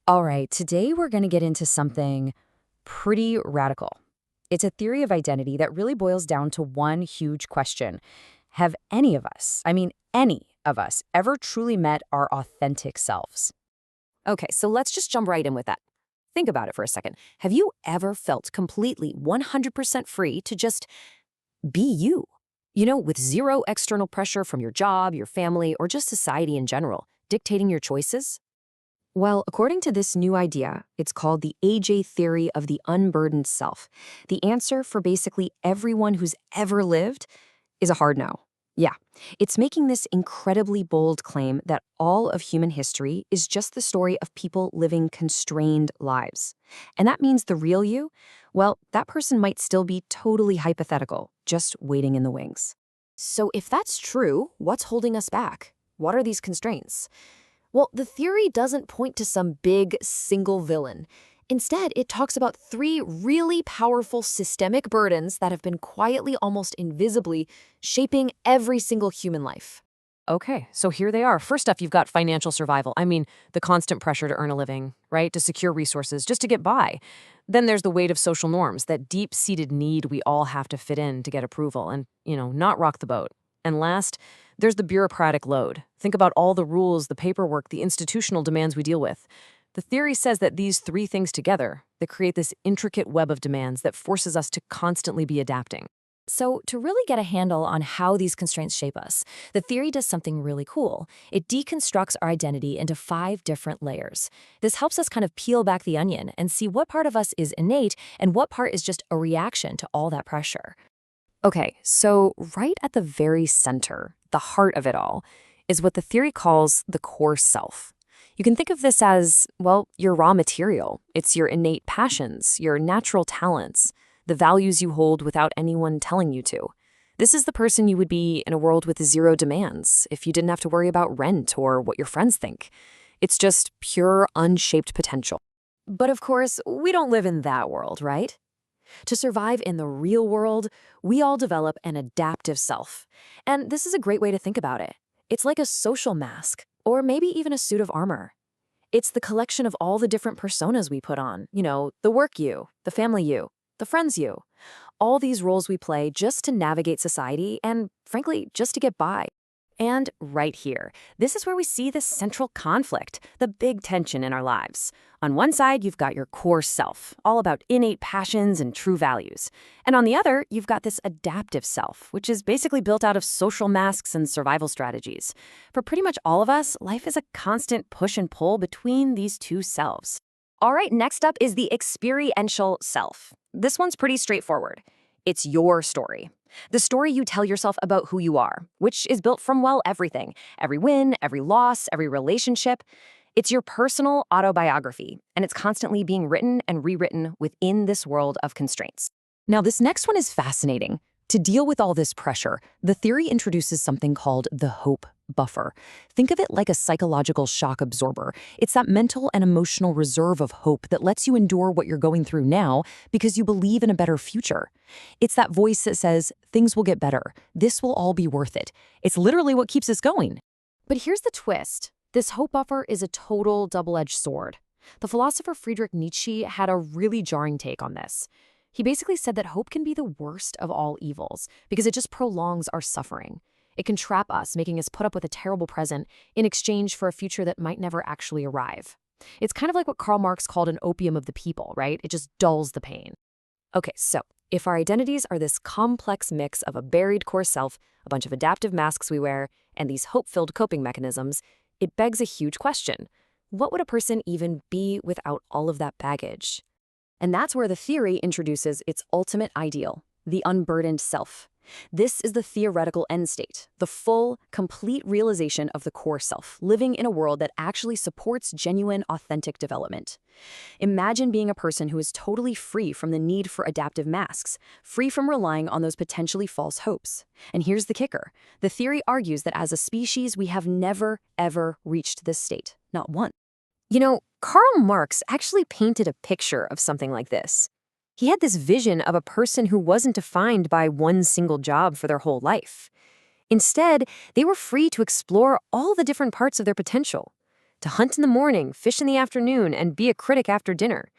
All right, today we're going to get into something pretty radical. It's a theory of identity that really boils down to one huge question. Have any of us, I mean, any of us, ever truly met our authentic selves? Okay, so let's just jump right in with that. Think about it for a second. Have you ever felt completely 100% free to just be you? With zero external pressure from your job, your family, or just society in general, dictating your choices? Well, according to this new idea, it's called the AJ theory of the unburdened self. The answer for basically everyone who's ever lived is a hard no. Yeah, it's making this incredibly bold claim that all of human history is just the story of people living constrained lives. And that means the real you, well, that person might still be totally hypothetical, just waiting in the wings. So if that's true, what's holding us back? What are these constraints? Well, the theory doesn't point to some big single villain. Instead, it talks about three really powerful systemic burdens that have been quietly, almost invisibly, shaping every single human life. Okay, so here they are. First up, you've got financial survival. I mean, the constant pressure to earn a living, right? To secure resources, just to get by. Then there's the weight of social norms, that deep-seated need we all have to fit in to get approval and, not rock the boat. And last, there's the bureaucratic load. Think about all the rules, the paperwork, the institutional demands we deal with. The theory says that these three things together, they create this intricate web of demands that forces us to constantly be adapting. So, to really get a handle on how these constraints shape us, the theory does something really cool. It deconstructs our identity into 5 different layers. This helps us kind of peel back the onion and see what part of us is innate and what part is just a reaction to all that pressure. Okay, so right at the very center, the heart of it all, is what the theory calls the core self. You can think of this as, well, your raw material. It's your innate passions, your natural talents, the values you hold without anyone telling you to. This is the person you would be in a world with zero demands, if you didn't have to worry about rent or what your friends think. It's just pure, unshaped potential. But of course, we don't live in that world, right? To survive in the real world, we all develop an adaptive self. And this is a great way to think about it. It's like a social mask, or maybe even a suit of armor. It's the collection of all the different personas we put on. The work you, the family you, the friends you. All these roles we play just to navigate society and, frankly, just to get by. And right here, this is where we see the central conflict, the big tension in our lives. On one side, you've got your core self, all about innate passions and true values. And on the other, you've got this adaptive self, which is basically built out of social masks and survival strategies. For pretty much all of us, life is a constant push and pull between these two selves. All right, next up is the experiential self. This one's pretty straightforward. It's your story. The story you tell yourself about who you are, which is built from, well, everything. Every win, every loss, every relationship. It's your personal autobiography, and it's constantly being written and rewritten within this world of constraints. Now, this next one is fascinating. To deal with all this pressure, the theory introduces something called the hope buffer. Think of it like a psychological shock absorber. It's that mental and emotional reserve of hope that lets you endure what you're going through now because you believe in a better future. It's that voice that says, things will get better. This will all be worth it. It's literally what keeps us going. But here's the twist. This hope buffer is a total double-edged sword. The philosopher Friedrich Nietzsche had a really jarring take on this. He basically said that hope can be the worst of all evils because it just prolongs our suffering. It can trap us, making us put up with a terrible present in exchange for a future that might never actually arrive. It's kind of like what Karl Marx called an opium of the people, right? It just dulls the pain. Okay, so if our identities are this complex mix of a buried core self, a bunch of adaptive masks we wear, and these hope-filled coping mechanisms, it begs a huge question. What would a person even be without all of that baggage? And that's where the theory introduces its ultimate ideal, the unburdened self. This is the theoretical end state, the full, complete realization of the core self, living in a world that actually supports genuine, authentic development. Imagine being a person who is totally free from the need for adaptive masks, free from relying on those potentially false hopes. And here's the kicker. The theory argues that as a species, we have never, ever reached this state, not once. Karl Marx actually painted a picture of something like this. He had this vision of a person who wasn't defined by one single job for their whole life. Instead, they were free to explore all the different parts of their potential. to hunt in the morning, fish in the afternoon, and be a critic after dinner,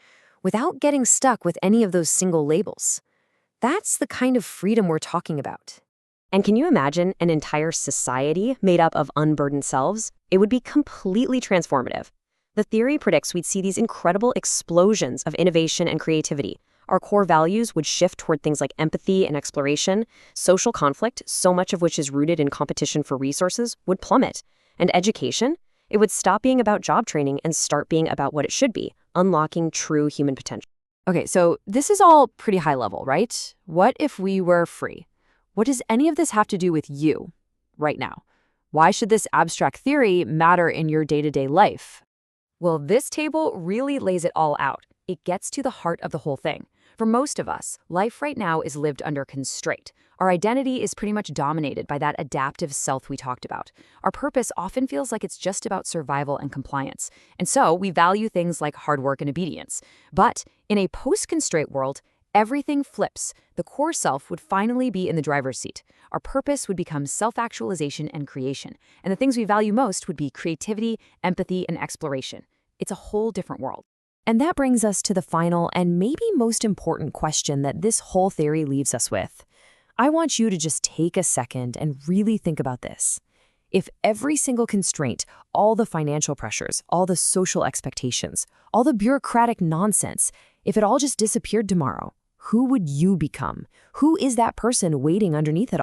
without getting stuck with any of those single labels. That's the kind of freedom we're talking about. And can you imagine an entire society made up of unburdened selves? It would be completely transformative. The theory predicts we'd see these incredible explosions of innovation and creativity. Our core values would shift toward things like empathy and exploration. Social conflict, so much of which is rooted in competition for resources, would plummet. And education? It would stop being about job training and start being about what it should be, unlocking true human potential. Okay, so this is all pretty high level, right? What if we were free? What does any of this have to do with you right now? Why should this abstract theory matter in your day-to-day life? Well, this table really lays it all out. It gets to the heart of the whole thing. For most of us, life right now is lived under constraint. Our identity is pretty much dominated by that adaptive self we talked about. Our purpose often feels like it's just about survival and compliance. And so we value things like hard work and obedience. But in a post-constraint world, everything flips. The core self would finally be in the driver's seat. Our purpose would become self-actualization and creation. And the things we value most would be creativity, empathy, and exploration. It's a whole different world. And that brings us to the final and maybe most important question that this whole theory leaves us with. I want you to just take a second and really think about this. If every single constraint, all the financial pressures, all the social expectations, all the bureaucratic nonsense, if it all just disappeared tomorrow, who would you become? Who is that person waiting underneath it all?